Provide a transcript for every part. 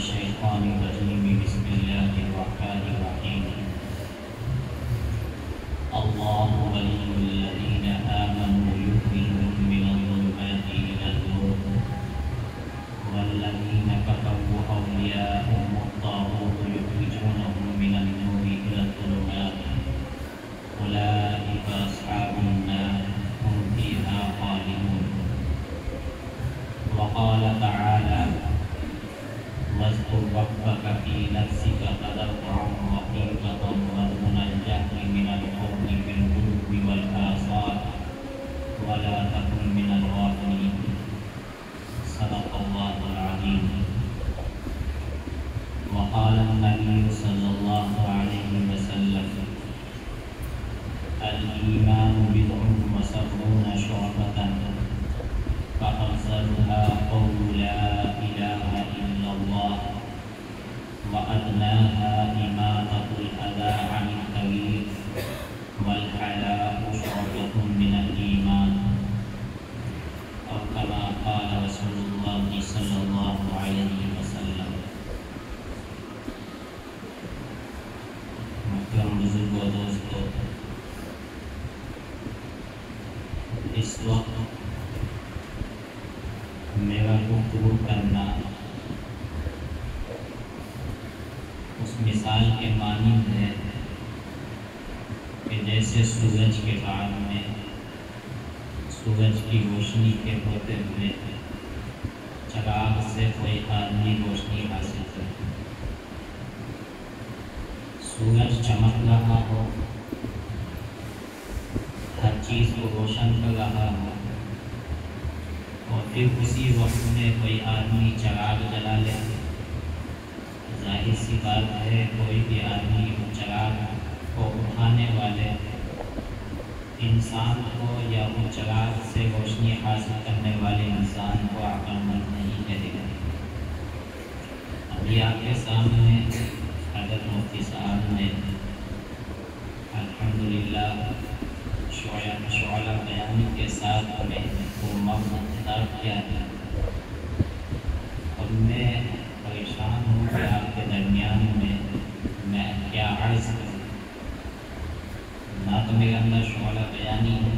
الشیطان الرجیم بسم اللہ الرحمن الرحیم اللہ ولی الذین آمنوا یخرجهم من الظلمات إلى النور والذین کفروا أولیاؤهم الطاغوت یخرجونهم من النور إلى الظلمات أولئک أصحاب النار هم فیہا خالدون۔ وقال تعالی واذكر ربك في نفسك تضرعا وخيفة ودون الجهر من القول بالغدو والآصال ولا تكن من الغافلين۔ صدق الله العظيم۔ وقال النبي صلى الله عليه وسلم الإيمان بضع وسبعون شعبة فأفضلها قول لا إله إلا الله وأدناها إماطة الأذى عن الطريق والحياء شعبة من الإيمان أو كما قال رسول الله صلى الله عليه وسلم۔ محترم بزرگ و دوستو، اس وقت میرا گفتگو کرنا اس مثال کے مانند ہے کہ جیسے سورج کے بعد میں سورج کی روشنی کے ہوتے ہوئے چراغ سے کوئی آدمی روشنی حاصل کرے، سورج چمک رہا ہو، ہر چیز کو روشن کر رہا ہو، اور پھر اسی وقت میں کوئی آدمی چراغ جلا لے، ظاہر سی بات ہے کوئی بھی آدمی چراغ کو اٹھانے والے انسان کو یا وہ چراغ سے روشنی حاصل کرنے والے انسان کو عقل مند نہیں کہے گا۔ ابھی آپ کے سامنے حضرت مفتی صاحب نے الحمدللہ شعلہ بیانی کے ساتھ ہمیں وہ مقصد خطاب کیا ہے، اور میں پریشان ہوں کہ آپ کے درمیان میں کیا عرض کروں۔ نہ تو میرے اندر شعلہ بیانی ہے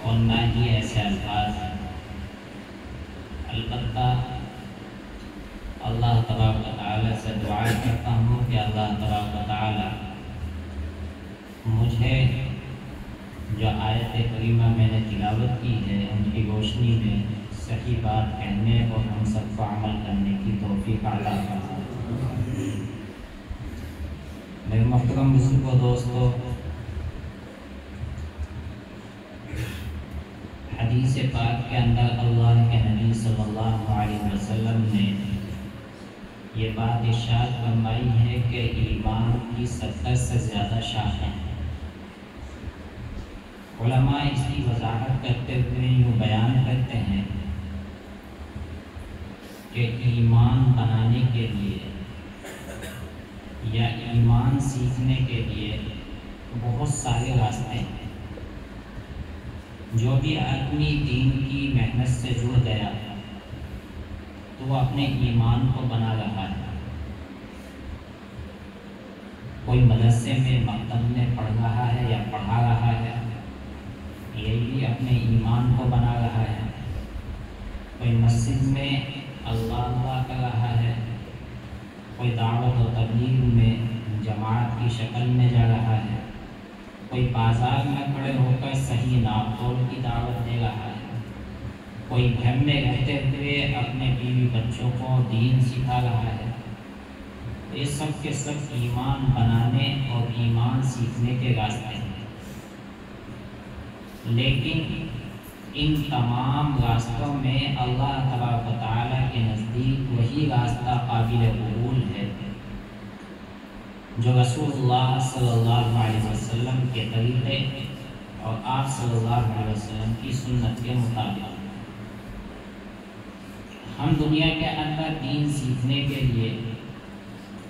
اور نہ ہی ایسے الفاظ ہیں، البتہ اللہ تبارک و تعالیٰ سے دعا کرتا ہوں کہ اللہ تبارک و تعالیٰ مجھے جو آیت کریمہ میں نے تلاوت کی ہے ان کی روشنی میں صحیح بات کہنے اور ہم سب کو عمل کرنے کی توفیق عطا فرمائے۔ میرے محترم بزرگ و دوستو، حدیث پاک کے اندر اللہ کے نبی صلی اللہ علیہ وسلم نے یہ بات ارشاد فرمائی ہے کہ ایمان کی 70 سے زیادہ شاخیں ہیں۔ علماء اس کی وضاحت کرتے ہوئے یوں بیان کرتے ہیں کہ ایمان بنانے کے لیے یا ایمان سیکھنے کے لیے بہت سارے راستے ہیں۔ جو بھی آدمی دین کی محنت سے جڑ گیا تو وہ اپنے ایمان کو بنا رہا ہے، کوئی مدرسے میں مکتب میں پڑھ رہا ہے یا پڑھا رہا ہے، یہ بھی اپنے ایمان کو بنا رہا ہے، کوئی مسجد میں اللہ کر رہا ہے، کوئی دعوت و تبلیغ میں جماعت کی شکل میں جا رہا ہے، کوئی بازار میں کھڑے ہو کر صحیح ناپ تول کی دعوت دے رہا ہے، کوئی گھر میں رہتے ہوئے اپنے بیوی بچوں کو دین سکھا رہا ہے۔ یہ سب کے سب ایمان بنانے اور ایمان سیکھنے کے راستے ہیں، لیکن ان تمام راستوں میں اللہ تبارک و تعالیٰ کے نزدیک وہی راستہ قابل قبول ہے جو رسول اللہ صلی اللہ علیہ وسلم کے طریقے اور آپ صلی اللہ علیہ وسلم کی سنت کے مطابق۔ ہم دنیا کے اندر دین سیکھنے کے لیے،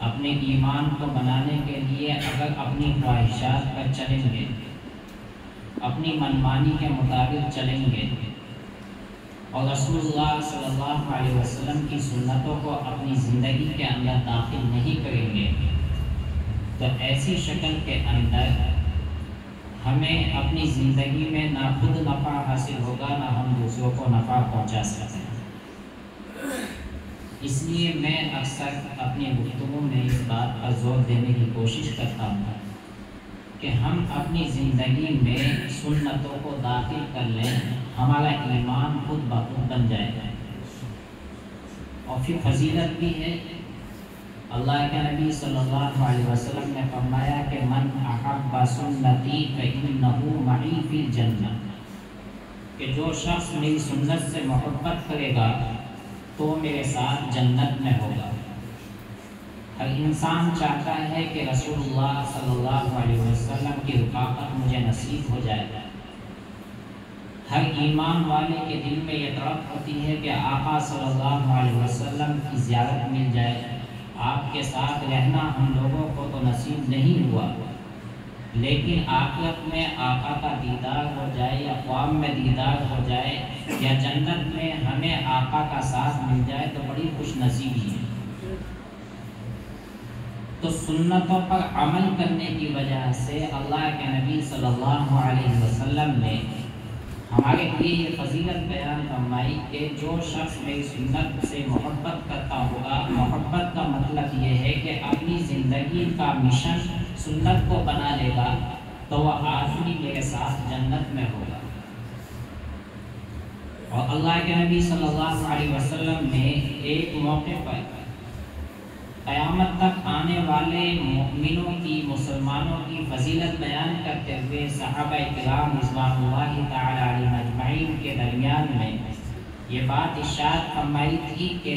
اپنے ایمان کو بنانے کے لیے اگر اپنی خواہشات پر چلیں گے، اپنی منمانی کے مطابق چلیں گے اور رسول اللہ صلی اللہ علیہ وسلم کی سنتوں کو اپنی زندگی کے اندر داخل نہیں کریں گے تو ایسی شکل کے اندر ہمیں اپنی زندگی میں نہ خود نفع حاصل ہوگا نہ ہم دوسروں کو نفع پہنچا سکتے ہیں۔ اس لیے میں اکثر اپنی گفتگو میں اس بات پر زور دینے کی کوشش کرتا ہوں کہ ہم اپنی زندگی میں سنتوں کو داخل کر لیں، ہمارا ایمان خود بخود بن جائے گا۔ اور پھر فضیلت بھی ہے، اللہ کے نبی صلی اللہ علیہ وسلم نے فرمایا کہ من احب سنتی فإنہ معی فی الجنہ، کہ جو شخص میری سنت سے محبت کرے گا تو میرے ساتھ جنت میں ہوگا۔ ہر انسان چاہتا ہے کہ رسول اللہ صلی اللہ علیہ وسلم کی رفاقت مجھے نصیب ہو جائے گا۔ ہر ایمان والے کے دل میں یہ طرف ہوتی ہے کہ آقا صلی اللہ علیہ وسلم کی زیارت مل جائے، آپ کے ساتھ رہنا ہم لوگوں کو تو نصیب نہیں ہوا، لیکن آخرت میں آقا کا دیدار ہو جائے یا قوام میں دیدار ہو جائے یا جنت میں ہمیں آقا کا ساتھ مل جائے تو بڑی خوش نصیبی ہے۔ تو سنتوں پر عمل کرنے کی وجہ سے اللہ کے نبی صلی اللہ علیہ وسلم نے ہمارے لیے یہ فضیلت بیان فرمائی کہ جو شخص میری سنت سے محبت کرتا ہوگا، محبت کا مطلب یہ ہے کہ اپنی زندگی کا مشن سنت کو بنا لے گا تو وہ آدمی میرے ساتھ جنت میں ہوگا۔ اور اللہ کے نبی صلی اللہ علیہ وسلم نے ایک موقع پر قیامت تک آنے والے مؤمنوں کی، مسلمانوں کی فضیلت بیان کرتے ہوئے صحابہ کرام رضوان اللہ تعالی علیہم اجمعین کے درمیان میں یہ بات ارشاد فرمائی تھی کہ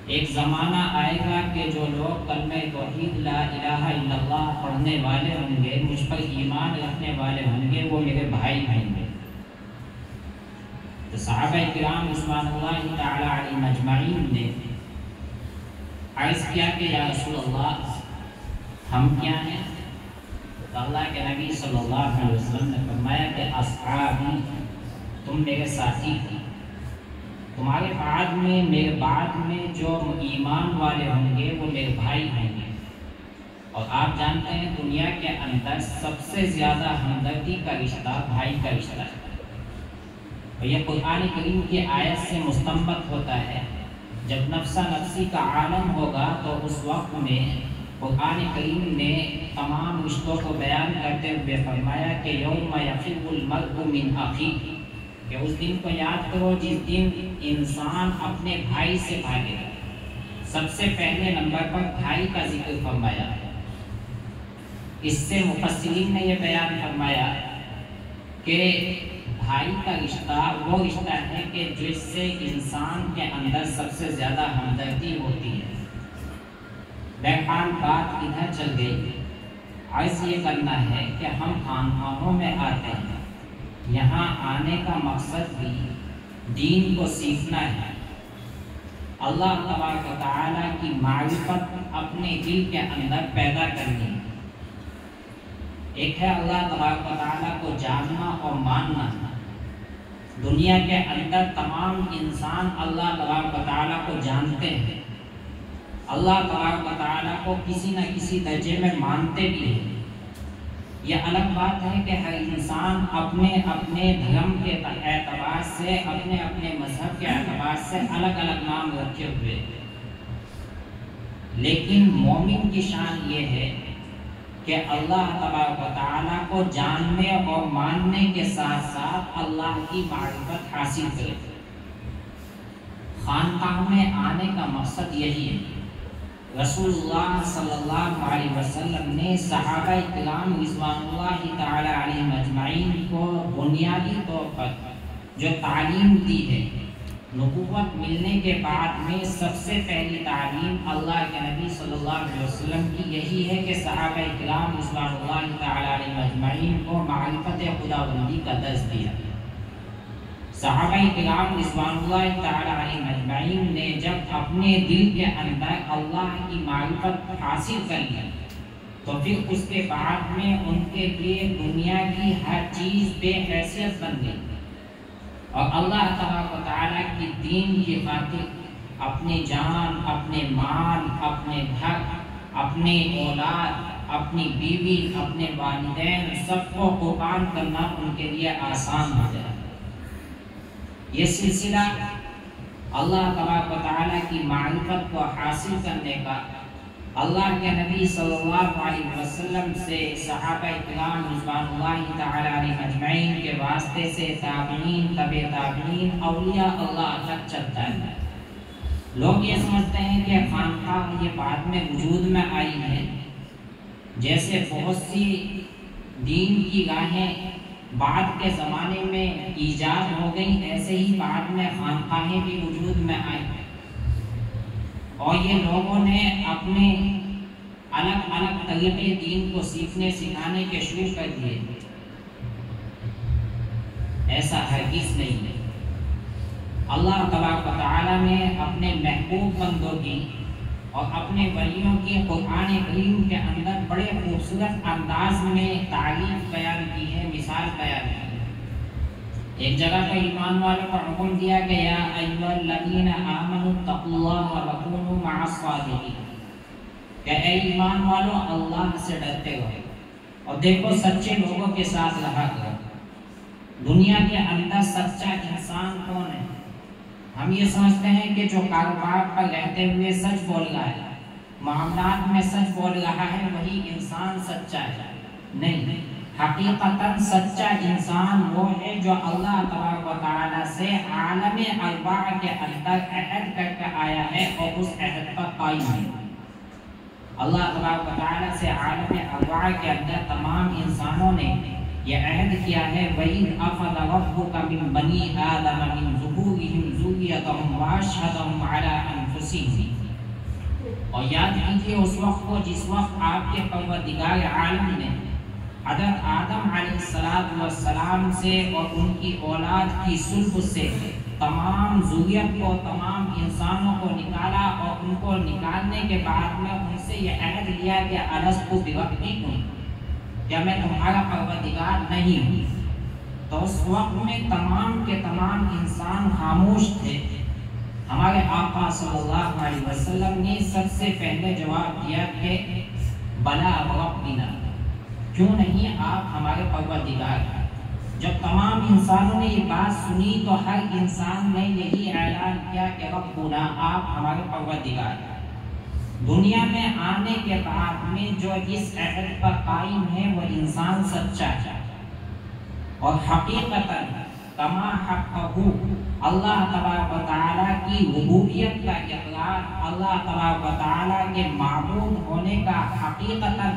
ایک زمانہ آئے گا کہ جو لوگ کلمہ توحید لا الہ الا اللہ پڑھنے والے ہوں گے، مجھ پر ایمان رکھنے والے ہوں گے، وہ میرے بھائی ہوں گے۔ تو صحابہ کرام رضوان اللہ تعالی علیہم اجمعین نے عرض کیا کہ یا رسول اللہ ہم کیا ہیں؟ تو اللہ کے نبی صلی اللہ علیہ وسلم نے فرمایا کہ اصحابی، تم میرے ساتھی تھی، تمہارے بعد میں، میرے بعد میں جو ایمان والے ہوں گے وہ میرے بھائی ہوں گے۔ اور آپ جانتے ہیں دنیا کے اندر سب سے زیادہ ہمدردی کا رشتہ بھائی کا رشتہ ہے، اور یہ قرآن کریم کی آیت سے مستنبط ہوتا ہے۔ جب نفسا نفسی کا عالم ہوگا تو اس وقت میں قرآن کریم نے تمام رشتوں کو بیان کرتے ہوئے فرمایا کہ یوم یفر المرء من اخیہ، کہ اس دن کو یاد کرو جس دن انسان اپنے بھائی سے بھاگے گا۔ سب سے پہلے نمبر پر بھائی کا ذکر فرمایا۔ اس سے مفسرین نے یہ بیان فرمایا کہ بھائی کا رشتہ وہ رشتہ ہے کہ جس سے انسان کے اندر سب سے زیادہ ہمدردی ہوتی ہے۔ بہرحال بات ادھر چل گئی، عرض یہ کرنا ہے کہ ہم خانقاہوں میں آتے ہیں، یہاں آنے کا مقصد بھی دین کو سیکھنا ہے، اللہ تبارک و تعالیٰ کی معرفت اپنے دل کے اندر پیدا کرنی ہے۔ ایک ہے اللہ تبارک و تعالیٰ کو جاننا اور ماننا۔ دنیا کے اندر تمام انسان اللہ تبارک و تعالیٰ کو جانتے ہیں، اللہ تبارک و تعالیٰ کو کسی نہ کسی درجے میں مانتے بھی ہیں۔ یہ الگ بات ہے کہ ہر انسان اپنے اپنے دھرم کے اعتبار سے، اپنے اپنے مذہب کے اعتبار سے الگ الگ نام رکھے ہوئے، لیکن مومن کی شان یہ ہے کہ اللہ تبارک و تعالیٰ کو جاننے اور ماننے کے ساتھ ساتھ اللہ کی معرفت حاصل کرے۔ خانقاہ میں آنے کا مقصد یہی ہے۔ رسول اللہ صلی اللہ علیہ وسلم نے صحابہ کرام رضوان اللہ تعالی علیہم اجمعین کو بنیادی طور پر جو تعلیم دی ہے، نبوت ملنے کے بعد میں سب سے پہلی تعلیم اللہ کے نبی صلی اللہ علیہ وسلم کی یہی ہے کہ صحابہ کرام رضوان اللہ تعالی علیہم اجمعین کو معرفت خداوندی کا درس دیا۔ صحابہ کرام رضوان اللہ تعالی علیہم اجمعین نے جب اپنے دل کے اندر اللہ کی معرفت حاصل کر لی تو پھر اس کے بعد میں ان کے لیے دنیا کی ہر چیز بے حیثیت بن گئی۔ اور اللہ تبارک و تعالیٰ کی دین کی خاطر اپنی جان، اپنے مال، اپنے گھر، اپنی اولاد، اپنی بیوی، اپنے والدین سب کو قربان کرنا ان کے لیے آسان ہو جائے۔ یہ سلسلہ اللہ تبارک و تعالیٰ کی معرفت کو حاصل کرنے کا اللہ کے نبی صلی اللہ علیہ وسلم سے صحابہ اکرام رضوان اللہ تعالیٰ علیہ اجمعین کے واسطے سے تابعین، تبع تابعین، اولیاء اللہ تک چلتا ہے۔ لوگ یہ سمجھتے ہیں کہ خانقاہ یہ بعد میں وجود میں آئی ہے، جیسے بہت سی دین کی راہیں بعد کے زمانے میں ایجاد ہو گئی، ایسے ہی بعد میں خانقاہیں بھی وجود میں آئی، اور یہ لوگوں نے اپنے الگ الگ طریقے دین کو سیکھنے سکھانے کے شروع کر دیے۔ ایسا ہرگز نہیں ہے۔ اللہ تبارک و تعالیٰ نے اپنے محبوب بندوں کی اور اپنے ولیوں کی قرآن کریم کے اندر بڑے خوبصورت انداز میں تعریف بیان کی ہے، مثال بیان کی ہے۔ ایک جگہ پر ایمان والوں کو حکم دیا کہ یا ایھا الذین آمنوا اتقوا اللہ وکونوا مع الصادقین، کہ اے ایمان والو اللہ سے ڈرتے رہو اور دیکھو سچے لوگوں کے ساتھ رہا کرو۔ دنیا کے اندر سچا انسان کون ہے؟ ہم یہ سمجھتے ہیں کہ جو کاروبار پر رہتے ہوئے سچ بول رہا ہے، معاملات میں سچ بول رہا ہے، وہی انسان سچا ہے۔ نہیں، حقیقتاً سچا انسان وہ ہے جو اللہ تبارک و تعالیٰ سے عالم ارواح کے اندر عہد کر کے آیا ہے اور اس عہد پر قائم ہے۔ اللہ تبارک و تعالیٰ سے عالم ارواح کے اندر تمام انسانوں نے یہ عہد کیا ہے، وَإِذْ أَخَذَ رَبُّكَ مِن بَنِي آدَمَ مِن ظُهُورِهِمْ ذُرِّيَّتَهُمْ وَأَشْهَدَهُمْ عَلَىٰ أَنفُسِهِمْ۔ اور یاد کیجیے اس وقت کو جس وقت آپ کے پروردگار عالم نے حضرت آدم علیہ السلام سے اور ان کی اولاد کی صلب سے تمام ذریت کو، تمام انسانوں کو نکالا، اور ان کو نکالنے کے بعد میں ان سے یہ عہد لیا کہ الست بربکم، کیا میں تمہارا پروردگار نہیں ہوں؟ تو اس وقت میں تمام کے تمام انسان خاموش تھے۔ ہمارے آقا صلی اللہ علیہ وسلم نے سب سے پہلے جواب دیا کہ بلا ربنا، کیوں نہیں آپ ہمارے پروردگار ہیں۔ جب تمام انسانوں نے یہ بات سنی تو ہر انسان نے یہی اعلان کیا کہ ربنا، آپ ہمارے پروردگار ہیں۔ دنیا میں آنے کے بعد میں جو اس عہد پر قائم ہے وہ انسان سچا ہے، اور حقیقتاً کما حقہ اللہ تبارک و تعالیٰ کی ربوبیت کا اقرار، اللہ تبارک و تعالیٰ کے معبود ہونے کا حقیقتاً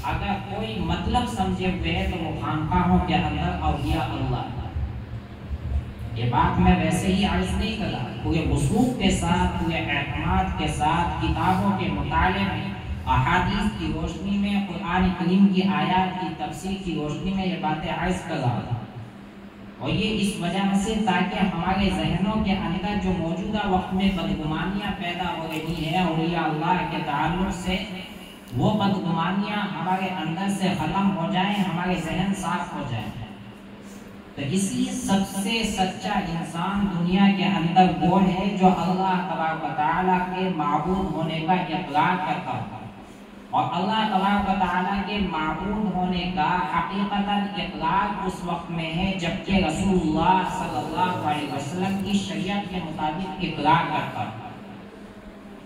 اگر کوئی مطلب سمجھے ہوئے تو وہ خانقاہوں کے اندر اولیاء اللہ۔ یہ بات میں ویسے ہی عرض نہیں کر رہا، پورے وثوق کے ساتھ، پورے اعتماد کے ساتھ، کتابوں کے مطالعے میں، احادیث کی روشنی میں، قرآن کریم کی آیات کی تفسیر کی روشنی میں یہ باتیں عرض کر رہا تھا۔ اور یہ اس وجہ سے تاکہ ہمارے ذہنوں کے اندر جو موجودہ وقت میں بدگمانیاں پیدا ہو رہی ہیں اولیاء اللہ کے تعلق سے، وہ بدگمانیاں ہمارے اندر سے ختم ہو جائیں، ہمارے ذہن صاف ہو جائیں۔ تو اس لیے سب سے سچا انسان دنیا کے اندر وہ ہے جو اللہ تبارک و تعالیٰ کے معبود ہونے کا اقرار کرتا ہو، اور اللہ تبارک و تعالیٰ کے معبود ہونے کا حقیقتاً اقرار اس وقت میں ہے جبکہ رسول اللہ صلی اللہ علیہ وسلم کی شریعت کے مطابق اقرار کرتا ہو۔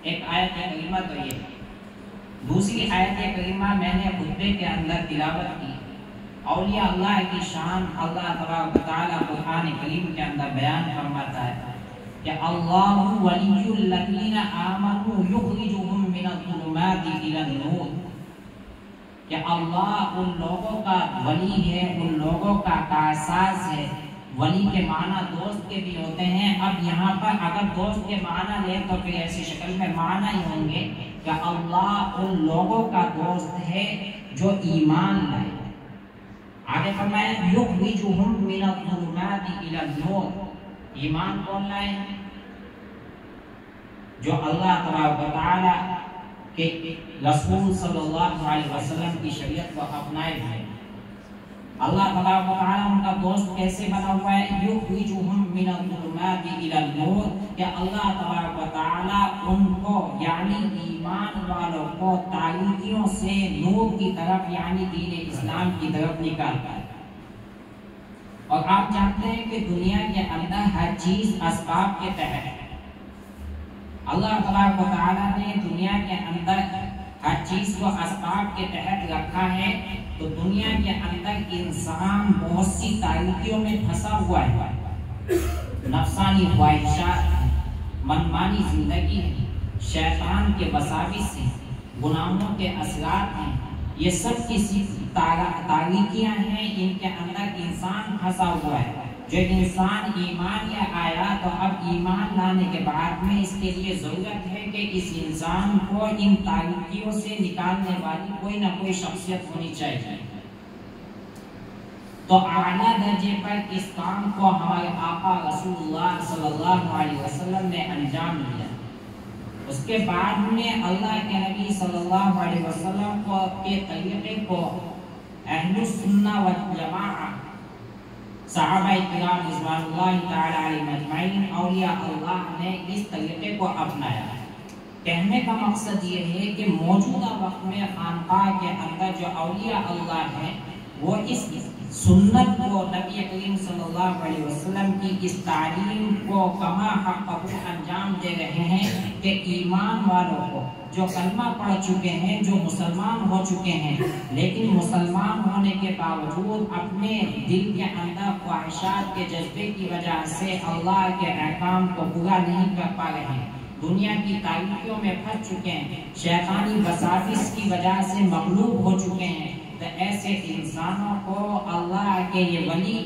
ایک آیت کریمہ تو یہ، دوسری آیت کریمہ میں نے خطبے کے اندر تلاوت کی۔ اولیاء اللہ کی شان اللہ تبارک و تعالیٰ قرآن کریم کے اندر بیان فرماتا ہے کہ اللہ ولی الذین آمنوا یخرجهم من الظلمات الی النور، کہ اللہ ان لوگوں کا ولی ہے، ان لوگوں کا کارساز ہے۔ ولی کے معنی دوست کے بھی ہوتے ہیں۔ اب یہاں پر اگر دوست کے معنی لیں تو پھر ایسی شکل میں معنی ہی ہوں گے کہ اللہ ان لوگوں کا دوست ہے جو ایمان لائے۔ آگے فرمایا یخرجهم من الظلمات الی النور، ایمان کون لائے؟ جو اللہ تبارک و تعالیٰ کے رسول صلی اللہ علیہ وسلم کی شریعت کو اپنائے ہوئے، اللہ تبارک و تعالیٰ ان کا دوست کیسے بنا ہوا ہے؟ یخرجہم من الظلمات الی النور، کہ اللہ تبارک و تعالیٰ ان کو یعنی ایمان والوں کو تاریکیوں سے نور کی طرف یعنی دین اسلام کی طرف نکالتا ہے۔ اور آپ جانتے ہیں کہ دنیا کے اندر ہر چیز اسباب کے تحت ہے۔ اللہ تبارک و تعالیٰ نے دنیا کے اندر ہر چیز کو اسباب کے تحت رکھا ہے، تو دنیا کے اندر انسان بہت سی تاریکیوں میں پھنسا ہوا ہے۔ نفسانی خواہشات، منمانی زندگی ہے، شیطان کے وساوس ہیں، گناہوں کے اثرات ہیں، یہ سب کسی تاریکیاں ہیں، ان کے اندر انسان پھنسا ہوا ہے۔ جو انسان ایمان یا آیا تو اب ایمان لانے کے بعد میں اس کے لیے ضرورت ہے کہ اس انسان کو ان تاریکیوں سے نکالنے والی کوئی نہ کوئی شخصیت ہونی چاہیے۔ تو اعلیٰ درجے پر اس کام کو ہمارے آقا رسول اللہ صلی اللہ علیہ وسلم نے انجام دیا۔ اس کے بعد میں اللہ کے نبی صلی اللہ علیہ وسلم کے طریقے کو اہل السنہ والجماعہ، صحابہ کرام رضوان اللہ تعالی علیہم اجمعین، اولیاء اللہ نے اس طریقے کو اپنایا ہے۔ کہنے کا مقصد یہ ہے کہ موجودہ وقت میں خانقاہ کے اندر جو اولیاء اللہ ہیں وہ اس سنت کو، نبی کریم صلی اللہ علیہ وسلم کی اس تعلیم کو کما حق انجام دے رہے ہیں کہ ایمان والوں کو جو کلمہ پڑھ چکے ہیں، جو مسلمان ہو چکے ہیں، لیکن مسلمان ہونے کے باوجود اپنے دل کے اندر خواہشات کے جذبے کی وجہ سے اللہ کے احکام کو پورا نہیں کر پا رہے ہیں، دنیا کی تاریکیوں میں پھنس چکے ہیں، شیطانی وساوس کی وجہ سے مغلوب ہو چکے ہیں، تو ایسے انسانوں کو اللہ کے یہ ولی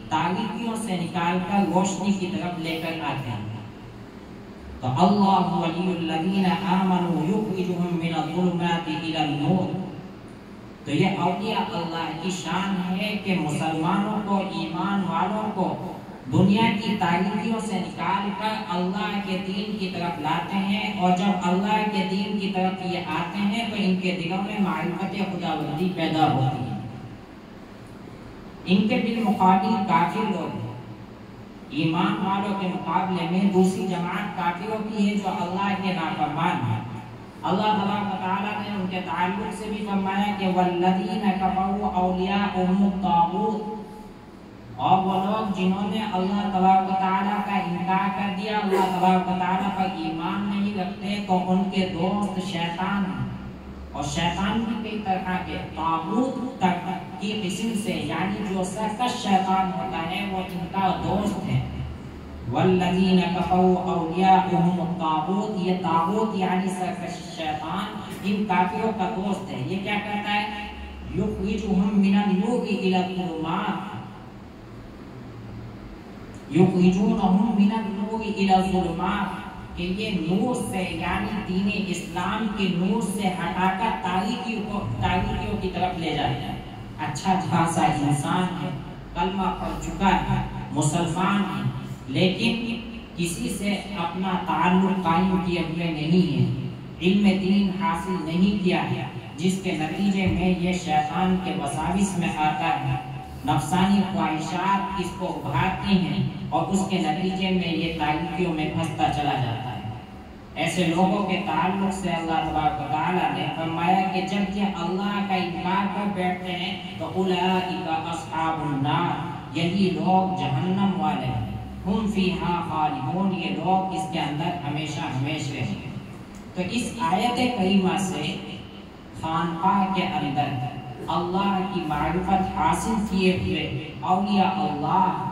تاریکیوں سے نکال کر روشنی کی طرف لے کر آتے ہیں۔ تو اللہ ولی الذین آمنوا یخرجہم من الظلمات الی النور، تو یہ اولیاء اللہ کی شان ہے کہ مسلمانوں کو، ایمان والوں کو دنیا کی تاریکیوں سے نکال کر اللہ کے دین کی طرف لاتے ہیں، اور جب اللہ کے دین کی طرف یہ آتے ہیں تو ان کے دلوں میں معرفت خداوندی پیدا ہوتی ہے۔ ان کے بالمقابل کافر لوگ ہیں، ایمان والوں کے مقابلے میں دوسری جماعت کافروں کی ہے جو اللہ کے نافرمان ہیں۔ اللہ تبارک و تعالیٰ نے ان کے تعلق سے بھی فرمایا کہ والذین کفروا اولیاءهم الطاغوت، اور وہ لوگ جنہوں نے اللہ تبارک و تعالیٰ کا انکار کر دیا، اللہ تبارک و تعالیٰ پر ایمان نہیں رکھتے، تو ان کے دوست شیطان ہیں، اور شیطان بھی کئی طرح کے طاغوت کی قسم سے، یعنی جو سرکش شیطان ہوتا ہے وہ ان کا دوست ہے۔ والذین کفروا اولیاءهم الطاغوت، یہ طاغوت یعنی سرکش شیطان ان کافروں کا دوست ہے۔ یہ کیا کہتا ہے؟ یخرجہم من النور الی الظلمات، یخرجونہم من النور الی الظلمات، کہ یہ نور سے یعنی دین اسلام کے نور سے ہٹا کر تاریکیوں کی طرف لے جاتا ہے۔ اچھا خاصا انسان ہے، کلمہ پڑھ چکا ہے، مسلمان ہے، لیکن کسی سے اپنا تعلق قائم کیے ہوئے نہیں ہے، علم دین حاصل نہیں کیا ہے، جس کے نتیجے میں یہ شیطان کے وساوس میں آتا ہے، نفسانی خواہشات اس کو ابھارتی ہیں اور اس کے نتیجے میں یہ تاریکیوں میں پھنستا چلا جاتا ہے۔ ایسے لوگوں کے تعلق سے اللہ تبارک و تعالیٰ نے فرمایا کہ جب یہ اللہ کا انکار کر بیٹھتے ہیں تو اولئک اصحاب النار، یہی لوگ جہنم والے ہیں، ہم فیہا خالدون، یہ لوگ اس کے اندر ہمیشہ ہمیشہ رہیں گے۔ تو اس آیت کریمہ سے خانقاہ کے اندر اللہ کی معرفت حاصل کیے ہوئے اولیاء اللہ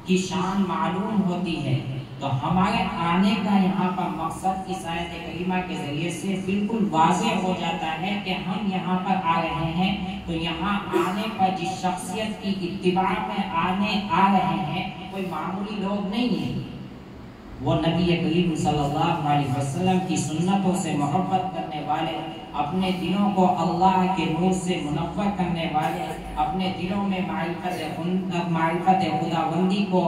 کی شان معلوم ہوتی ہے۔ تو ہمارے آنے کا یہاں پر مقصد اس آیت کریمہ کے ذریعے سے بالکل واضح ہو جاتا ہے کہ ہم یہاں پر آ رہے ہیں، تو یہاں آنے پر جس شخصیت کی اتباع میں آ رہے ہیں کوئی معمولی لوگ نہیں ہیں، وہ نبی کریم صلی اللہ علیہ وسلم کی سنتوں سے محبت کرنے والے، اپنے دلوں کو اللہ کے نور سے منور کرنے والے، اپنے دلوں میں معرفت خداوندی کو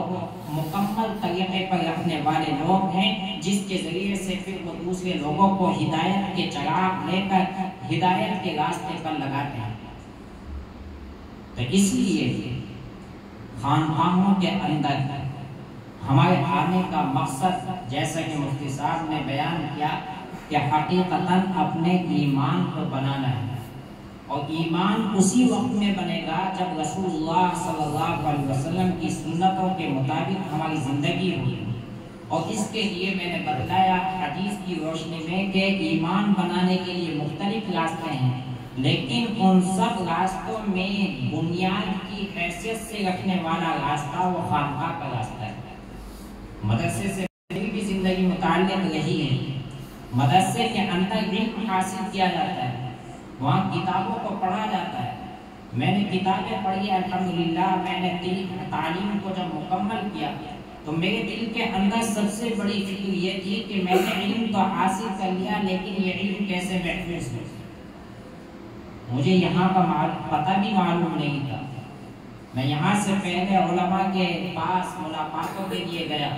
مکمل طریقے پر رکھنے والے لوگ ہیں، جس کے ذریعے سے پھر وہ دوسرے لوگوں کو ہدایت کے چراغ لے کر ہدایت کے راستے پر لگاتے ہیں۔ تو اس لیے خانقاہوں کے اندر ہمارے آنے کا مقصد جیسا کہ مفتی صاحب نے بیان کیا کہ حقیقتاً اپنے ایمان کو بنانا ہے، اور ایمان اسی وقت میں بنے گا جب رسول اللہ صلی اللہ علیہ وسلم کی سنتوں کے مطابق ہماری زندگی ہوگی۔ اور اس کے لیے میں نے بتلایا حدیث کی روشنی میں کہ ایمان بنانے کے لیے مختلف راستے ہیں، لیکن ان سب راستوں میں بنیاد کی حیثیت سے رکھنے والا راستہ وہ خانقاہ کا راستہ ہے۔ مدرسے سے بھی زندگی متعلق رہی ہے، مدرسے کے اندر علم حاصل کیا جاتا ہے، وہاں کتابوں کو پڑھا جاتا ہے۔ میں نے کتابیں پڑھی الحمدللہ، میں نے تعلیم کو جب مکمل کیا تو میرے دل کے اندر سب سے بڑی فکر یہ تھی کہ میں نے علم تو حاصل کر لیا، لیکن یہ علم کیسے محفوظ ہو۔ مجھے یہاں کا پتہ بھی معلوم نہیں تھا۔ میں یہاں سے پہلے علماء کے پاس ملاقاتوں کے لیے گیا،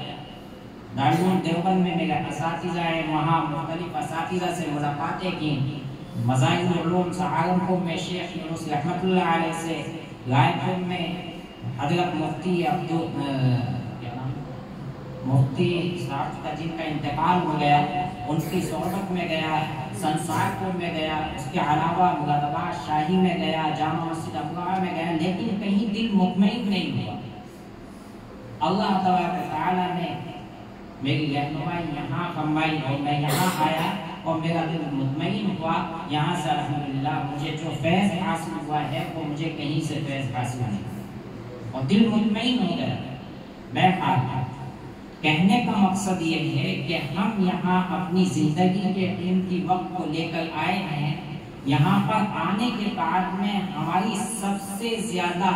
دارالعلوم دیوبند میں میرے اساتذہ ہیں، وہاں مختلف اساتذہ سے ملاقاتیں کی، مظاہر العلوم سہارنپور میں شیخ یونس رحمۃ اللہ علیہ سے، رائے پور میں حضرت مفتی صاحب کا جن کا انتقال ہو گیا ان کی صحبت میں گیا، سنسار پور میں گیا، اس کے علاوہ مرادآباد شاہی میں گیا، جامع مسجد ابواب میں گیا، لیکن کہیں دل مطمئن نہیں ہوا۔ اللہ تبارک و تعالیٰ نے میری رہنمائی یہاں فرمائی اور میں یہاں آیا اور میرا دل مطمئن ہوا۔ یہاں سے الحمدللہ مجھے جو فیض حاصل ہوا ہے وہ مجھے کہیں سے فیض حاصل نہیں، اور دل مطمئن ہو گیا۔ میں کہنے کا مقصد یہ ہے کہ ہم یہاں اپنی زندگی کے قیمتی وقت کو لے کر آئے ہیں۔ یہاں پر آنے کے بعد میں ہماری سب سے زیادہ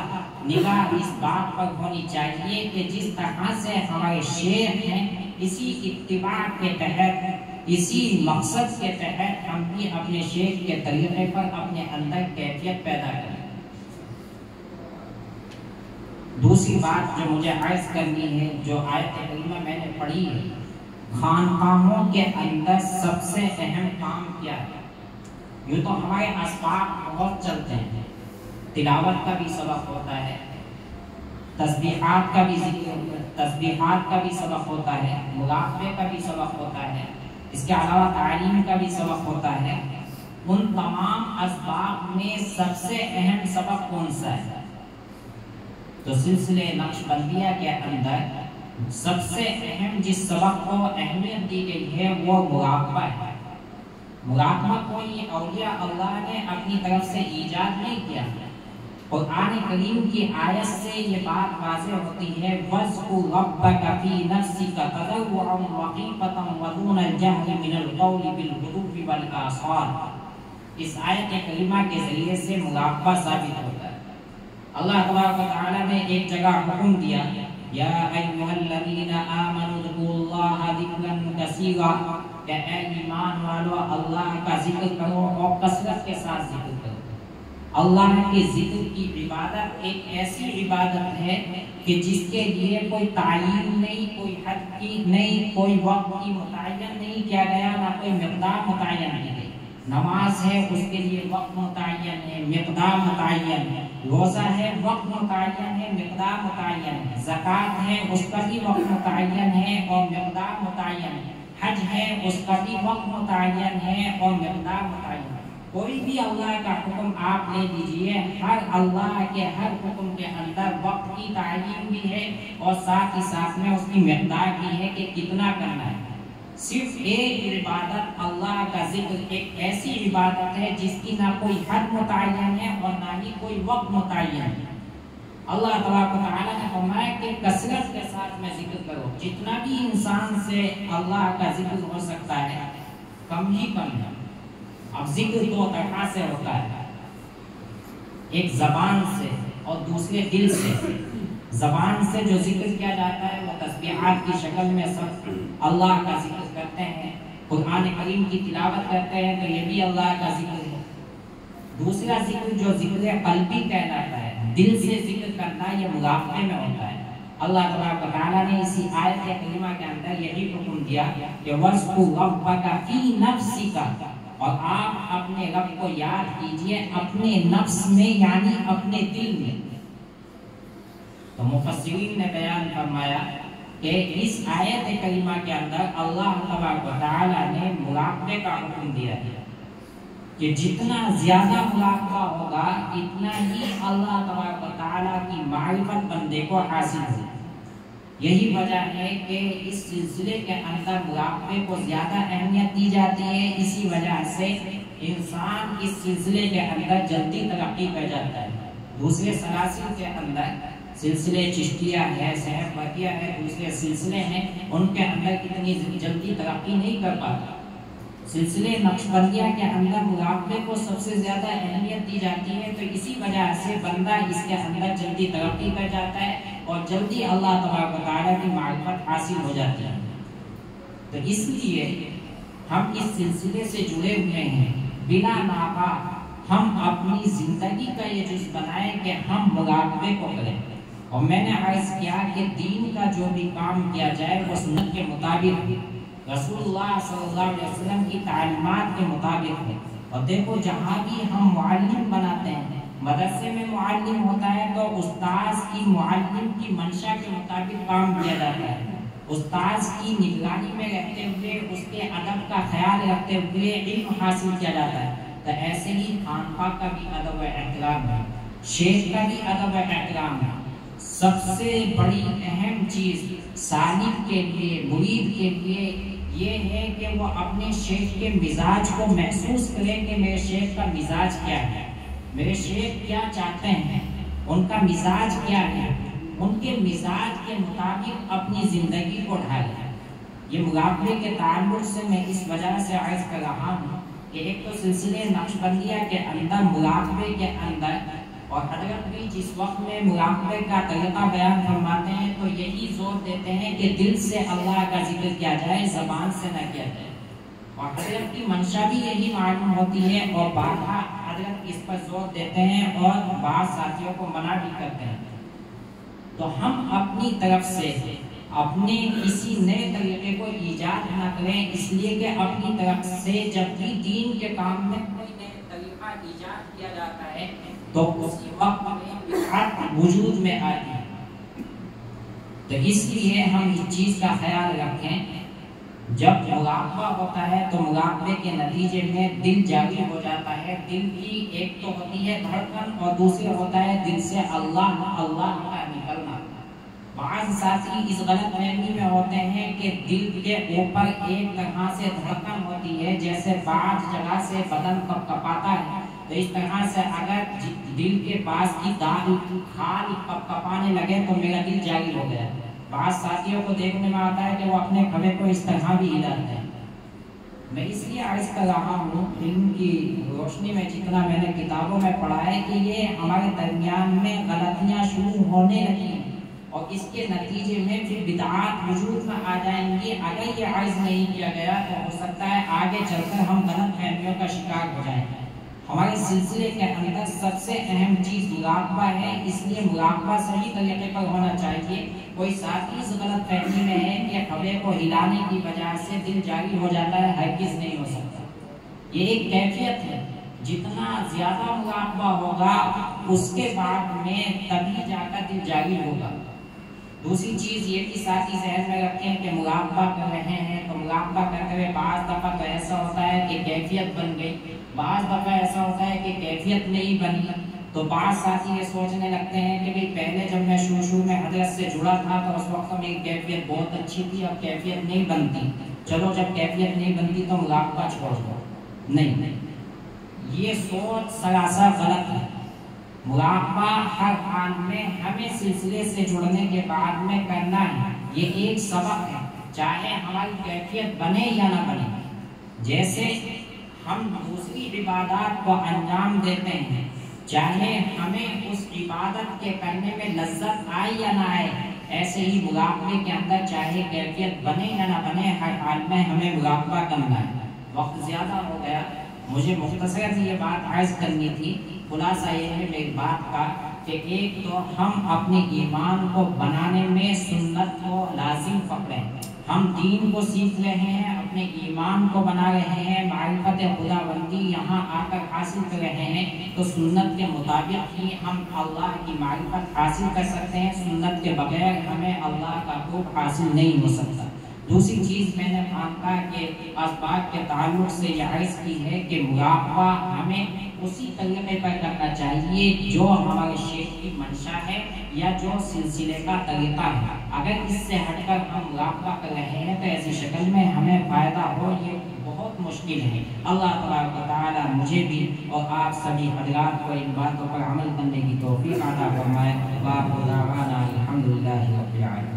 نگاہ اس بات پر ہونی چاہیے کہ جس طرح سے ہمارے شیخ ہیں، اسی اتباع کے تحت، اسی مقصد کے تحت ہم بھی اپنے شیخ کے طریقے پر اپنے اندر کیفیت پیدا کریں۔ دوسری بات جو مجھے عرض کرنی ہے، جو آیت کریمہ میں نے پڑھی ہے، خانقاہوں کے اندر سب سے اہم کام کیا ہے؟ یوں تو ہمارے اسباب بہت چلتے ہیں، تلاوت کا بھی سبق ہوتا ہے، تسبیحات کا بھی سبق ہوتا ہے، مراقبے کا بھی سبق ہوتا ہے، اس کے علاوہ تعلیم کا بھی سبق ہوتا ہے۔ ان تمام اسباب میں سب سے اہم سبق کون سا ہے؟ تو سلسلے نقشبندیہ کے اندر سب سے اہم جس سبق کو اہمیت دی گئی ہے وہ مراقبہ ہے۔ مراقبہ کوئی اولیاء اللہ نے اپنی طرف سے ایجاد نہیں کیا۔ قرآن کریم کی آیت سے یہ بات واضح ہوتی ہے، وَاذْكُرْ رَبَّكَ فِي نَفْسِكَ تَضَرُّعًا وَخِيفَةً وَدُونَ الْجَهْرِ مِنَ الْقَوْلِ بِالْغُدُوِّ وَالْآصَالِ۔ اس آیت کریمہ کے ذریعے سے مراقبہ ثابت ہوتا ہے۔ اللہ تبارک و تعالیٰ نے ایک جگہ حکم دیا، یا ایھا الذین آمنوا اذکروا اللہ ذکرا کثیرا، کہ اے ایمان والو اللہ کا ذکر کرو اور کثرت کے ساتھ ذکر کرو۔ اللہ کے ذکر کی عبادت ایک ایسی عبادت ہے کہ جس کے لیے کوئی تعین نہیں، کوئی حد کی نہیں، کوئی وقت کی متعین نہیں کیا گیا، نہ کوئی مقدار متعین کی گئی۔ نماز ہے اس کے لیے وقت متعین ہے، مقدار متعین ہے، روزہ ہے وقت متعین ہے، مقدار متعین ہے، زکوٰۃ ہے اس کا بھی وقت متعین ہے اور مقدار متعین ہے، حج ہے اس کا بھی وقت متعین ہے اور مقدار متعین ہے۔ کوئی بھی اللہ کا حکم آپ لے لیجئے، ہر اللہ کے ہر حکم کے اندر وقت کی تعین بھی ہے اور ساتھ ہی ساتھ میں اس کی مقدار بھی ہے کہ کتنا کرنا ہے۔ صرف ایک عبادت اللہ کا ذکر ایک ایسی عبادت ہے جس کی نہ کوئی حد متعین ہے اور نہ ہی کوئی وقت متعین ہے۔ اللہ تبارک و تعالیٰ نے فرمایا کہ کثرت کے ساتھ میں ذکر کرو، جتنا بھی انسان سے اللہ کا ذکر ہو سکتا ہے کم ہی کم ہے۔ اب ذکر دو طرح سے ہوتا ہے، ایک زبان سے اور دوسرے دل سے۔ زبان سے جو ذکر کیا جاتا ہے وہ تسبیحات کی شکل میں سب اللہ کا ذکر کرتے ہیں، قرآن کریم کی تلاوت کرتے ہیں تو یہ بھی اللہ کا ذکر ہے۔ دوسرا ذکر جو ذکر قلبی کہلاتا ہے، دل سے ذکر کرنا، یہ مراقبے میں ہوتا ہے۔ اللہ تبارک و تعالیٰ نے اسی آیت کریمہ کے اندر یہی حکم دیا کہ وَاذْكُرْ رَبَّكَ فِي نَفْسِكَ، اور آپ اپنے رب کو یاد کیجئے اپنے نفس میں یعنی اپنے دل میں۔ تو مفسرین نے بیان فرمایا کہ اس آیت کریمہ کے اندر اللہ تبارک و تعالیٰ نے مراقبے کا حکم دیا ہے کہ جتنا زیادہ مراقبہ ہوگا اتنا ہی اللہ تبارک و تعالیٰ کی معرفت بندے کو حاصل ہوگی۔ یہی وجہ ہے کہ اس سلسلے کے اندر مراقبے کو زیادہ اہمیت دی جاتی ہے، اسی وجہ سے انسان اس سلسلے کے اندر جلدی ترقی کر جاتا ہے۔ دوسرے سلاسل کے اندر سلسلے چشتیہ ہے، صحف بقیہ ہے، دوسرے سلسلے ہیں، ان کے اندر اتنی جلدی ترقی نہیں کر پاتا۔ سلسلے نقشبندیہ کے اندر مراقبے کو سب سے زیادہ اہمیت دی جاتی ہے، تو اسی وجہ سے بندہ اس کے اندر جلدی ترقی کر جاتا ہے اور جلدی اللہ تبارک و تعالیٰ کی معرفت حاصل ہو جاتی ہے۔ تو اس لیے ہم اس سلسلے سے جڑے ہوئے ہیں، بلا ناغہ ہم اپنی زندگی کا یہ جز بنائیں کہ ہم مراقبے کو کریں۔ اور میں نے عرض کیا کہ دین کا جو بھی کام کیا جائے وہ سنت کے مطابق رسول اللہ صلی اللہ علیہ وسلم کی تعلیمات کے مطابق ہے۔ اور دیکھو جہاں بھی ہم معلم بناتے ہیں، مدرسے میں معلم ہوتا ہے تو استاذ کی معلم کی منشا کے مطابق کام کیا جاتا ہے، استاذ کی نگرانی میں رہتے ہوئے اس کے ادب کا خیال رکھتے ہوئے علم حاصل کیا جاتا ہے۔ تو ایسے ہی خانقاہ کا بھی ادب و احترام ہے، شیخ کا بھی ادب و احترام ہے۔ سب سے بڑی اہم چیز سالک کے لیے، مرید کے لیے یہ ہے کہ وہ اپنے شیخ کے مزاج کو محسوس کرے کہ میرے شیخ کا مزاج کیا ہے، میرے شیخ کیا چاہتے ہیں، ان کا مزاج کیا ہے، ان کے مزاج کے مطابق اپنی زندگی کو ڈھالے۔ یہ مراقبے کے تعلق سے میں اس وجہ سے عرض کر رہا ہوں کہ ایک تو سلسلے نقشبندیہ کے اندر مراقبے کے اندر، اور حضرت بھی جس وقت میں مراقبے کا طریقہ بیان فرماتے ہیں تو یہی زور دیتے ہیں کہ دل سے اللہ کا ذکر کیا جائے، زبان سے نہ کیا جائے، اور حضرت کی منشا بھی یہی معلوم ہوتی ہے، اور بارہا حضرت اس پر زور دیتے ہیں اور بعض ساتھیوں کو منع بھی کرتے ہیں۔ تو ہم اپنی طرف سے اپنے کسی نئے طریقے کو ایجاد نہ کریں، اس لیے کہ اپنی طرف سے جب بھی دین کے کام میں کوئی نئے طریقہ ایجاد کیا جاتا ہے تو اسی وقت میں بدعت وجود میں آتی ہے۔ تو اس لیے ہم اس چیز کا خیال رکھیں، جب مراقبہ ہوتا ہے تو مراقبے کے نتیجے میں دل جاری ہو جاتا ہے۔ دل کی ایک تو ہوتی ہے دھڑکن اور دوسرا ہوتا ہے دل سے اللہ اللہ کا نکلنا۔ بعض ساتھی اس غلط فہمی میں ہوتے ہیں کہ دل کے اوپر ایک طرح سے دھڑکن ہوتی ہے، جیسے بعض جگہ سے بدن کپاتا ہے، تو اس طرح سے اگر دل کے پاس کی کھال کپانے لگے تو میرا دل جاری ہو گیا۔ بعض ساتھیوں کو دیکھنے میں آتا ہے کہ وہ اپنے کھوے کو اس طرح بھی ہلاتے ہیں۔ میں اس لیے عرض کر رہا ہوں علم کی روشنی میں جتنا میں نے کتابوں میں پڑھا ہے کہ یہ ہمارے درمیان میں غلطیاں شروع ہونے لگی ہیں، اور اس کے نتیجے میں پھر بدعات وجود میں آ جائیں گی۔ اگر یہ عرض نہیں کیا گیا تو ہو سکتا ہے آگے چل کر ہم غلط فہمیوں کا شکار ہو جائیں۔ ہمارے سلسلے کے اندر سب سے اہم چیز مراقبہ ہے، اس لیے مراقبہ صحیح طریقے پر ہونا چاہیے۔ کوئی ساتھی اس غلط فہمی میں ہے کہ کھوے کو ہلانے کی وجہ سے دل جاری ہو جاتا ہے، ہرگز نہیں ہو سکتا۔ یہ ایک کیفیت ہے، جتنا زیادہ مراقبہ ہوگا اس کے بعد میں تبھی جا کر دل جاری ہوگا۔ دوسری چیز یہ بھی ساتھی ذہن میں رکھیں کہ مراقبہ کر رہے ہیں تو مراقبہ کرتے ہوئے بعض دفعہ تو ایسا ہوتا ہے کہ کیفیت بن گئی، بعض دفعہ ایسا ہوتا ہے کہ کیفیت نہیں بنی، تو بعض ساتھی یہ سوچنے لگتے ہیں کہ پہلے جب میں شروع میں حضرت سے جڑا تھا تو اس وقت میری کیفیت بہت اچھی تھی، اب کیفیت نہیں بنتی، چلو جب کیفیت نہیں بنتی تو مراقبہ چھوڑ دو۔ نہیں، یہ سوچ سراسر غلط ہے۔ مراقبہ ہر حال میں ہمیں سلسلے سے جڑنے کے بعد میں کرنا ہے، یہ ایک سبق ہے، چاہے ہماری کیفیت بنے یا نہ بنے۔ جیسے ہم دوسری عبادات کو انجام دیتے ہیں، چاہے ہمیں اس عبادت کے کرنے میں لذت آئے یا نہ آئے، ایسے ہی مراقبے کے اندر چاہے کیفیت بنے یا نہ بنے، ہر حال میں ہمیں مراقبہ کرنا ہے۔ وقت زیادہ ہو گیا، مجھے مختصر یہ بات عرض کرنی تھی۔ خلاصہ یہ ہے میری بات کا کہ ایک تو ہم اپنے ایمان کو بنانے میں سنت کو لازم پکڑیں، ہم دین کو سیکھ رہے ہیں، اپنے ایمان کو بنا رہے ہیں، معرفت خداوندی یہاں آ کر حاصل کر رہے ہیں، تو سنت کے مطابق ہی ہم اللہ کی معرفت حاصل کر سکتے ہیں۔ سنت کے بغیر ہمیں اللہ کا قرب حاصل نہیں ہو سکتا۔ دوسری چیز میں نے خانقاہ کے اسباب کے تعلق سے یہ عرض کی ہے کہ مراقبہ ہمیں اسی طریقے پر کرنا چاہیے جو ہمارے شیخ کی منشا ہے یا جو سلسلے کا طریقہ ہے۔ اگر اس سے ہٹ کر ہم مراقبہ کر رہے ہیں تو ایسی شکل میں ہمیں فائدہ ہو یہ بہت مشکل ہے۔ اللہ تبارک و تعالی مجھے بھی اور آپ سبھی حضرات کو ان باتوں پر عمل کرنے کی توفیق عطا فرمائے۔ وآخر دعوانا الحمدللہ رب العالمین۔